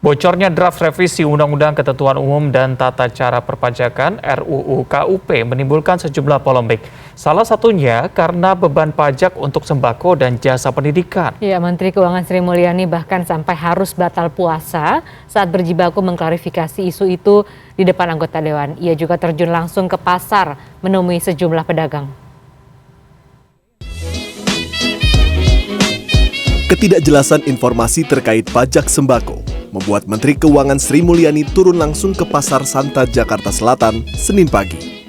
Bocornya draft revisi Undang-Undang Ketentuan Umum dan Tata Cara Perpajakan (RUU KUP) menimbulkan sejumlah polemik. Salah satunya karena beban pajak untuk sembako dan jasa pendidikan. Ya, Menteri Keuangan Sri Mulyani bahkan sampai harus batal puasa saat berjibaku mengklarifikasi isu itu di depan anggota Dewan. Ia juga terjun langsung ke pasar menemui sejumlah pedagang. Ketidakjelasan informasi terkait pajak sembako membuat Menteri Keuangan Sri Mulyani turun langsung ke Pasar Santa, Jakarta Selatan, Senin pagi.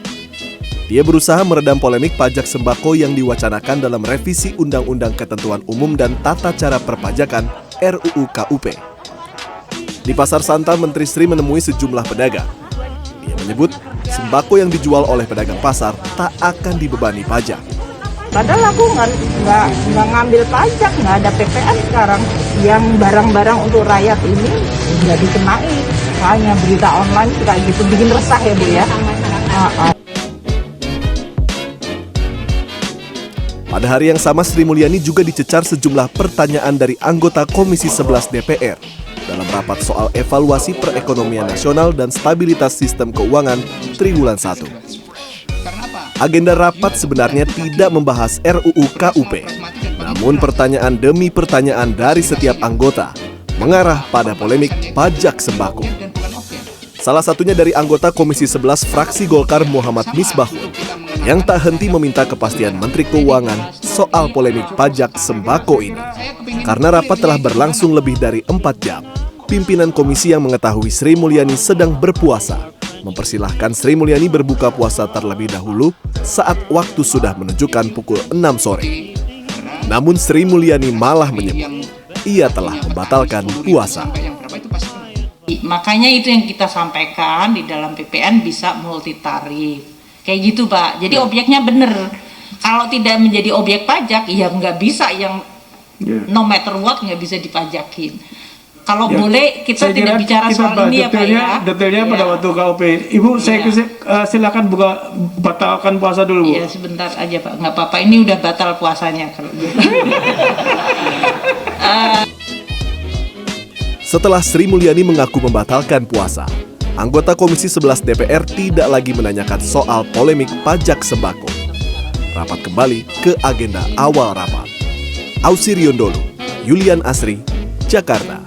Dia berusaha meredam polemik pajak sembako yang diwacanakan dalam revisi Undang-Undang Ketentuan Umum dan Tata Cara Perpajakan (RUU KUP). Di Pasar Santa, Menteri Sri menemui sejumlah pedagang. Dia menyebut sembako yang dijual oleh pedagang pasar tak akan dibebani pajak. Padahal aku nggak ngambil pajak, nggak ada PPN sekarang. Yang barang-barang untuk rakyat ini nggak dikenai. Hanya berita online kayak gitu, bikin resah ya Bu ya. Pada hari yang sama, Sri Mulyani juga dicecar sejumlah pertanyaan dari anggota Komisi 11 DPR dalam rapat soal evaluasi perekonomian nasional dan stabilitas sistem keuangan triwulan 1. Agenda rapat sebenarnya tidak membahas RUU KUP, namun pertanyaan demi pertanyaan dari setiap anggota mengarah pada polemik pajak sembako. Salah satunya dari anggota Komisi 11 fraksi Golkar Muhammad Misbahun yang tak henti meminta kepastian Menteri Keuangan soal polemik pajak sembako ini. Karena rapat telah berlangsung lebih dari 4 jam, pimpinan komisi yang mengetahui Sri Mulyani sedang berpuasa mempersilahkan Sri Mulyani berbuka puasa terlebih dahulu saat waktu sudah menunjukkan pukul 6 sore. Namun Sri Mulyani malah menyebut ia telah membatalkan puasa. Makanya itu yang kita sampaikan di dalam PPN bisa multitarif. Kayak gitu Pak, jadi objeknya bener. Kalau tidak menjadi objek pajak, ya nggak bisa yang no matter what nggak bisa dipajakin. Kalau boleh kita tidak bicara soal ini ya Pak ya. Detailnya pada waktu KUP. Ibu saya silakan batalkan puasa dulu Bu. Iya sebentar aja Pak, nggak apa-apa ini udah batal puasanya kalau Setelah Sri Mulyani mengaku membatalkan puasa, anggota Komisi 11 DPR tidak lagi menanyakan soal polemik pajak sembako. Rapat kembali ke agenda awal rapat. Ausirion Dholu, Yulian Asri, Jakarta.